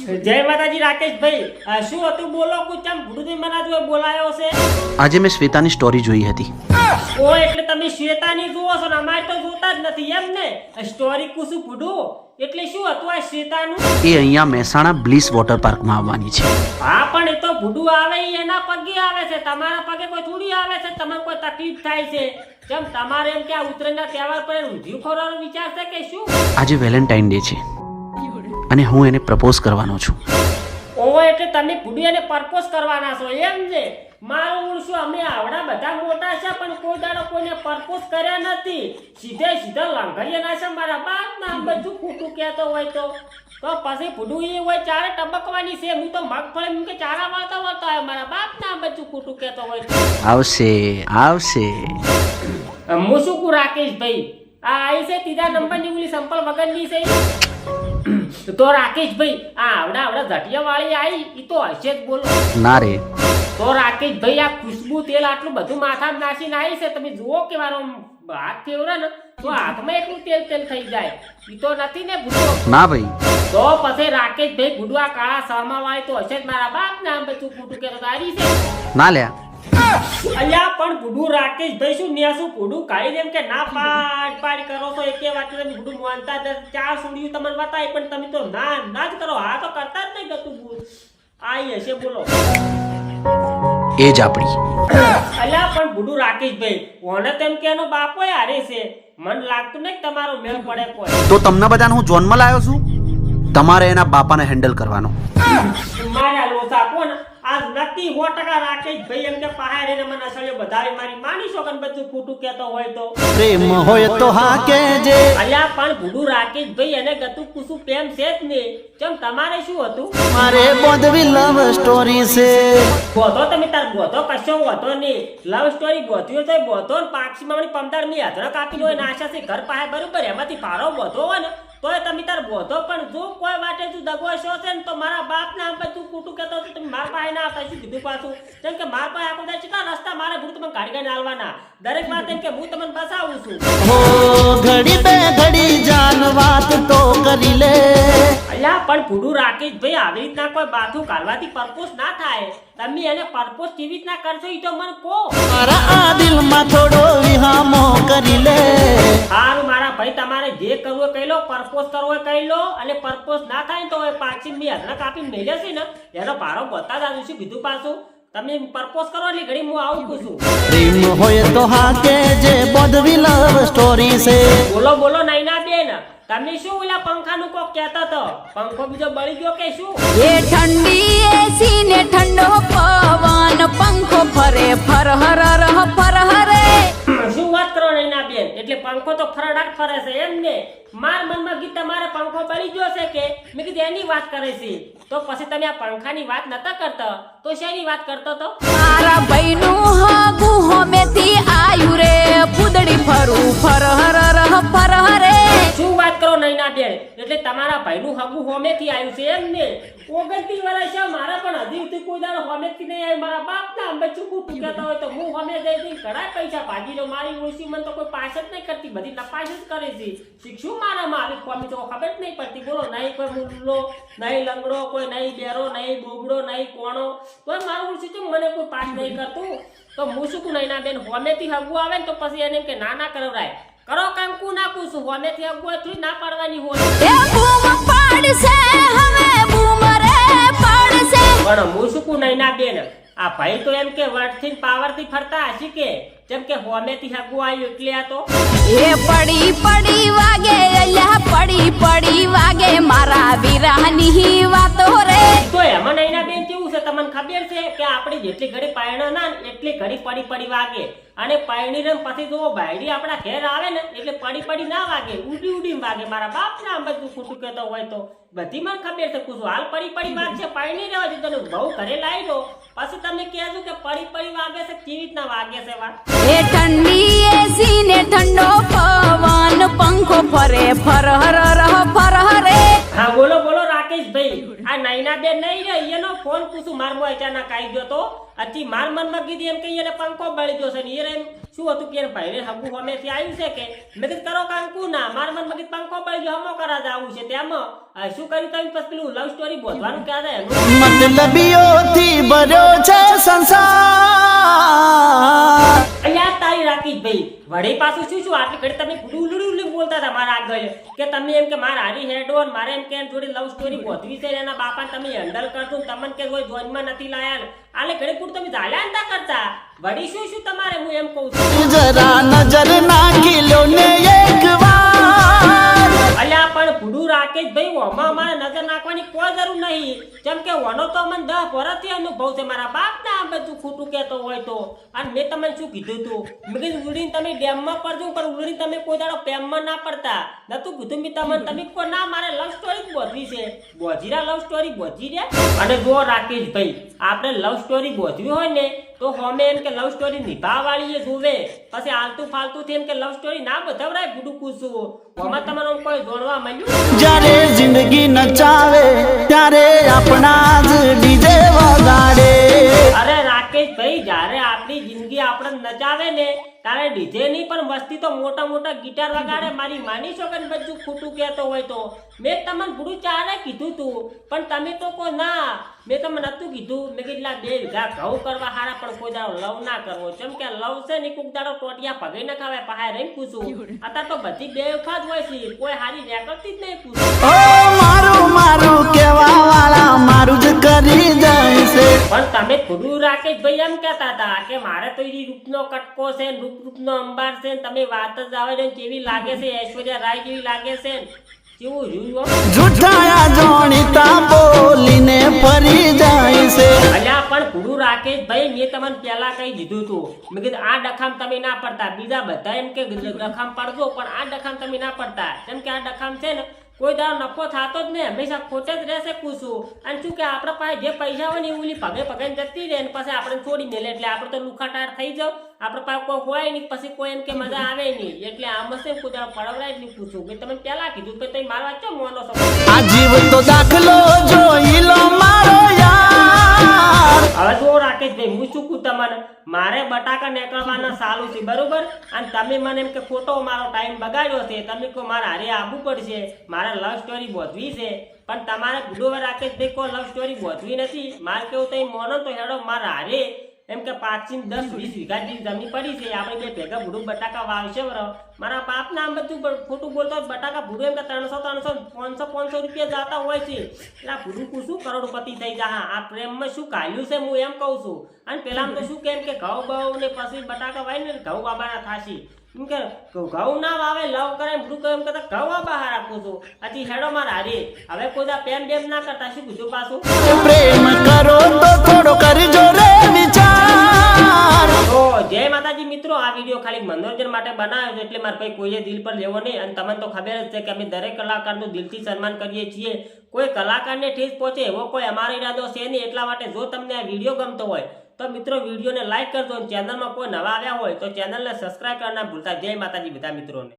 જય માતાજી રાકેશભાઈ, શું હતું બોલો? કુચમ ભૂડું મને જો બોલાયો છે. આજે મેં શ્વેતાની સ્ટોરી જોઈ હતી. ઓ એટલે તમે શ્વેતાની જુઓ છો ને? અમારે તો જોતા જ નથી એમ ને. સ્ટોરી કુસુ ભૂડું એટલે શું હતું આ શ્વેતાનું? એ અહીંયા મહેસાણા બ્લીસ વોટર પાર્કમાં આવવાની છે. હા પણ એ તો ભૂડું આવે ઈ એના પગે આવે છે, તમારા પગે કોઈ થોડી આવે છે. તમને કોઈ તકલીફ થાય છે કેમ? તમારે એમ કે આ ઉત્તરાયણના તહેવાર પર ઊંધિયું ખવડાવવાનો વિચાર છે કે શું? આજે વેલેન્ટાઇન ડે છે અને હું એને પ્રપોઝ કરવાનો છું. ઓહો એટલે તમે ભૂડું એને પ્રપોઝ કરવાના છો એમ છે? મારું શું, અમે આવડા બધા મોટા છે પણ કોઈ દાડો કોઈને પ્રપોઝ કર્યા નથી. સીધા લંઘરિયા છે મારા બાપ ના. બધું ખોટું કહેતો હોય તો પછી ભૂડું એ હોય ચારે ટબકવાની છે. હું તો મગફળી મૂકે ચારા વાળતા હોય મારા બાપ ના. બધું ખોટું કહેતો હોય તો આવશે આવશે. હું શું કહું રાકેશભાઈ, આ આવી છે ત્રીજા નંબરની ઓલી સંપલ વગરની છે તો રાકેશભાઈ આ આવડા ઝટિયા વાળી આવી ઈ તો હશે જ બોલો. ના રે તો રાકેશભાઈ આ ખુશ્બુ તેલ આટલું બધું માથામાં નાખીને આવી છે. તમે જુઓ કે મારો હાથ ફેવરે ને તો હાથમાં એટલું તેલ થઈ જાય. ઈ તો નથી ને ભૂડો? ના ભાઈ. તો પછી રાકેશભાઈ ભૂડું આ કાળા સામા વાળી તો હશે જ મારા બાપ ને. આમ બધું ખોટું કે તારી છે ના લ્યા. અલ્યા પણ ભૂડું રાકેશભાઈ શું ન્યાસું ભૂડું કાઢી એમ કે ના પાડ કરો છો? એકે વાત તમે ભૂડું માનતા જ નથી. ચાર સુડીયું તમને બતાવી પણ તમે તો ના જ કરો. હા તો કરતા જ નહીં ગતું. આઈ હશે બોલો. એ જ આપણી. અલ્યા પણ ભૂડું રાકેશભાઈ ઓને તેમ કે એનો બાપો હારે છે. મન લાગતું નહીં તમારો મેળ પડે કોઈ. તો તમને બધાને હું જોનમાં લાવ્યો છું. તમારે એના બાપાને હેન્ડલ કરવાનો. મારા લોસા કોણ આજ નક્કી 100% રાકેશભાઈ એમ કે પહાડ એને મને અસળ્યો બધાવી મારી માની શોકન બધું ખોટું કહેતો હોય તો પ્રેમ હોય તો હા કહેજે. અલ્યા પણ ભૂડું રાકેશભાઈ એને ગતું કુસું પ્રેમ છે જ ને. કેમ તમારે શું હતું? મારે બોધવી લવ સ્ટોરી છે. બોધો તમે તાર બોધો કશો વધો નહીં. લવ સ્ટોરી બોધ્યો તો બોધો ને પાક્ષીમાં વળી 15 ની હાજરા કાપી હોય ને આશા છે ઘર પાસે બરોબર એમાંથી પારો બોધો હોય ને તોય તમે તાર બોધો. પણ જો કોઈ વાટે તું દગો શો છે ને તો મારા બાપ ના બધું ખોટું કહેતો હતો. તમે મારા પાસે ના આવતા શું કીધું પાછું? કેમ કે મારા પાસે આખો કેટલા રસ્તા મારે ભૂડું તમે ગાડી હાલવાના. દરેક વાત એમ કે હું તમને બસાવું છું. હો ઘડી બે ઘડી જાન વાત તો કરી લે. અલ્યા પણ ભૂડું રાકેશભાઈ આવી રીતના કોઈ બાથું કાઢવાથી પરપોઝ ના થાય. તમે એને પરપોઝ કેવી રીતના કરશો ઈ તો મને કહો. મારા આ દિલમાં થોડો વિહામો કરી લે. હારું મારા ભાઈ તમારે જે કરવું હોય કહી લો. પરપોઝ કરવો હોય કહી લો. અને પરપોઝ ના થાય તો એ પાછી મી હાથના કાપી મેં જશે ને એનો ભારો બતા જ શું કીધું પાછું? તમે પરપોઝ કરો એટલે ઘડી હું આવું છું. પ્રેમ હોય તો હા કેજે બોધવી લવ સ્ટોરી છે. બોલો નૈના બેન, તમે શું ઓલા પંખાનું કોક કહેતા તો? પંખો બીજો બળી ગયો કે શું? એ ઠંડી એસી ને ઠંડો પવન પંખો ફરે ફરહર ફરહરે. શું વાત કરો નૈના બેન? એટલે પંખો તો ફરડાટ ફરે છે એમ ને? માર મનમાં ગીત તમારે પંખો બળી ગયો છે કે? મેં કીધું એની વાત કરે છે. તો પછી તમે આ પંખાની વાત નતા કરતા તો શેની વાત કરતો તો? મારા ભાઈનું હગું હોમેથી આયુ રે ફૂદડી ફરું ફરહર ફરહરે. શું વાત કરો નૈના બેન? એટલે તમારા ભાઈનું હગું હોમેથી આવ્યું છે એમ ને? 29 વર્ષ છે મારા પણ હજી સુધી કોઈ દાડો હોમેથી નહીં આવ્યું. મારા બાપના અંબે ચૂકું કહેતા હોય તો હું હોમે જઈ ઘણા પૈસા ભાગી લો. મારી ઓછી મને તો કોઈ પાસ જ નહીં કરતી, બધી નપાસ જ કરે છે. શીખશું મારામાં આવી કોમી તો ખબર જ નહીં પડતી. બોલો નહીં કોઈ મુલ્લો, નહીં લંગડો, કોઈ નહીં બેરો, નહીં બોબડો, નહીં કોણો, કોઈ મારું ઓછી તો મને કોઈ પાસ નહીં કરતું. તો હું શું કહું નૈના બેન, હોમેથી હગું આવે ને તો પછી એને એમ કે ના કરાય કરો કંકુ નાખું છું. હોમેથી હગું હોય થોડી ના પાડવાની હોય. એ બૂમ પાડશે હવે બૂમ રે પાડશે. પણ હું શું કહું નૈના બેન, આ ભાઈ તો એમ કે વર્ડથી પાવરથી ફરતા હશે કે જેમ કે હોમેથી હગું આવ્યું એટલે આ તો એ પડી વાગે અલ્યા પડી વાગે મારા વિરાની વાતો રે. તો એમાં નૈના બેન કેવું છે તમને ખબર છે કે આપણે જેટલી ઘડી પાયણા ના એટલી ઘડી પડી વાગે. અને પાયણી ને પછી જો ભાઈડી આપણા ઘેર આવે ને એટલે પડી ના વાગે, ઉડી વાગે. મારા બાપ ના બધું ખોટું કહેતો હોય તો બધી મને ખબર છે. કુછ હાલ પડી વાગશે પાયણી રહેવા દે. તને બહુ ઘરે લાવી દો પછી તમને કહેજો કે પડી વાગે છે કેવી રીતના વાગે છે વાત. એ ઠંડી એસી ને ઠંડો પવન પંખો ફરે ફરહર ફરહરે. હા બોલો રાકેશ રાકેશભાઈ આ નૈના બેન નહીં રે એનો ફોન પૂછું મારમો અચાનક આવી ગયો તો અચી માર મનમાં કીધી એમ કે એને પંખો બળી ગયો છે ને એમ શું હતું કે ભાઈને હગુ હોમેથી આવ્યું છે કે મેં કીધું કરો કંકુ ના માર મનમાં કીધું પંખો બળી ગયો હમો કરા જવું છે તેમાં શું કર્યું તમે પછી પેલું લવ સ્ટોરી બોધવાનું ક્યાં જાય મતલબીઓથી ભર્યો છે સંસાર. અલ્યા તારી રાકેશભાઈ વળી પાછું શું આટલી ઘડી તમે ઉલુડી બોલતા હતા મારા આગળ કે તમે એમ કે મારા હારી હેડ ઓન મારે એમ કે જોડે લવ સ્ટોરી બોધવી છે એના બાપાને તમે હેન્ડલ કરતું તમને કે કોઈ જોઈનમાં નથી લાયા આલે ઘડી પૂર તમે ઝાલ્યા નતા કરતા વળી શું તમારે હું એમ કહું છું જરા નજર નાખી લો ને એક વાર. અલ્યા પણ ભૂડું રાકેશભાઈ ઓમાં અમારે નજર નાખવાની કોઈ જરૂર નહીં જેમ કે ઓનો તો મને 10 વર્ષથી અનુભવ છે મારા બાપના આ બધું ખોટું કહેતો હોય તો અને મેં તમને શું કીધું તું મેં કીધું ઉડીને તમે ડેમમાં પડજો પણ ઉડીને તમે કોઈ દાડો પ્રેમમાં ના પડતા નતું કીધું મેં તમને તમે કોઈ ના મારે લવ સ્ટોરી બોધવી છે બોધીરા લવ સ્ટોરી બોધી રહ્યા અને જો રાકેશભાઈ આપણે લવ સ્ટોરી બોધવી હોય ને તો હોમે એમ કે લવ સ્ટોરી નિભાવવાળી એ જોવે પછી આલતું ફાલતું થી એમ કે લવ સ્ટોરી ના બધાવરાય ગુડું કૂસું હોમાં તમને કોઈ જોડવા મળ્યું જ્યારે જિંદગી નચાવે ત્યારે આપણા જ ડીજે વગાડે. અરે રાકેશભાઈ જ્યારે આપણી જિંદગી આપણે નચાવે ને તારે ડીજે નહીં પણ વસ્તી તો મોટા મોટા ગિટાર વગાડે મારી માની છો કે બધું ખોટું કહેતો હોય તો મેં તમને પૂરું ચારે કીધું તું પણ તમે તો કો ના મેં તમને નતું કીધું મેં કેટલા 2 વીઘા ઘઉં કરવા હારા પણ કોઈ દાડો લવ ના કરવો જેમ કે લવ છે ને કોક દાડો ટોટિયા ભગાઈ ના ખાવે પહાય રહીને પૂછું અત્યારે તો બધી બેવફા જ હોય છે કોઈ હારી રેકડતી જ નહીં પૂછું ઓ મારું મારું કેવા વાળા મારું જ કરી જાય છે. પણ તમે થોડું રાકેશભાઈ એમ કહેતા હતા કે મારે તો એ રૂપનો કટકો છે રૂપનો અંબાર છે તમે વાત જ આવે ને કેવી લાગે છે ઐશ્વર્યા રાય જેવી લાગે છે કેવું રહ્યું જૂઠાયા જોણીતા બોલીને ફરી જાય છે. અલ્યા પણ ગુરુ રાકેશભાઈ મેં તમને પહેલા કહી દીધું હતું મેં કીધું આ ડખામ તમે ના પડતા બીજા બધા એમ કે ડખામ પડજો પણ આ ડખામ તમે ના પડતા કેમ કે આ ડખામ છે ને કોઈ દાડો નફો થતો જ નહીં હંમેશા ખોટે જ રહેશે પૂછું અને શું કે આપણા પાસે જે પૈસા હોય ને એ ઓલી પગે જતી રહે ને પછી આપણે છોડી મેલે એટલે આપણે તો લુખાટાર થઈ જાવ આપણા પાસે કોઈ હોય નહીં પછી કોઈ એમ કે મજા આવે નહીં એટલે આમાં છે કોઈ દાડો પડવરાય જ નહીં પૂછું કે તમે પહેલા કીધું કે તમે મારવા કેમ મોનો છો આ જીવ તો દાખલો જોઈ લો મારો યાર. હવે જો રાકેશભાઈ હું શું કહું તમને મારે બટાકા નીકળવાના સાલું છે બરોબર અને તમે મને એમ કે ખોટો મારો ટાઈમ બગાડ્યો છે તમે કહો મારે હારે આવવું પડશે મારે લવ સ્ટોરી બોધવી છે પણ તમારે ગુડો રાકેશભાઈ કોઈ લવ સ્ટોરી બોધવી નથી મારે કેવું તમે મોનો તો હેડો મારા હારે એમ કે 5 થી 10 20 વીઘા જેવી જમીન પડી છે આપણે બે ભેગા ભૂડું બટાકા વાવશે મારા બાપના આમ બધું ખોટું બોલતો બટાકા ભૂડું એમ કે 300 500 રૂપિયા જતા હોય છે એટલે ભૂડું કુશું કરોડપતિ થઈ જા આ પ્રેમમાં શું કાઢ્યું છે હું એમ કહું છું અને પેલા તો શું કેમ કે ઘઉં બહુ ને પછી બટાકા વાય ને ઘઉં બાબાના થાશી એમ કે ઘઉં ના વાવે લવ કરે ભૂડું એમ કરતા ઘઉં બહાર રાખું છું હજી હેડો મારા હારે હવે કોઈ પ્રેમ બેમ ના કરતા શું કીધું પાછું પ્રેમ કરો તો થોડો કરજો રે વિચાર. તો જય માતાજી મિત્રો આ વિડીયો ખાલી મનોરંજન માટે બનાવ્યો છે એટલે મારા ભાઈ કોઈએ દિલ પર લેવો નહીં અને તમને તો ખબર જ છે કે અમે દરેક કલાકારનું દિલથી સન્માન કરીએ છીએ કોઈ કલાકારને ઠેસ પહોંચે એવો કોઈ અમારો ઈરાદો છે નહીં એટલા માટે જો તમને આ વિડીયો ગમતો હોય તો મિત્રો વિડીયોને લાઈક કરજો અને ચેનલમાં કોઈ નવા આવ્યા હોય તો ચેનલને સબસ્ક્રાઇબ કરવાના ભૂલતા જય માતાજી બધા મિત્રોને.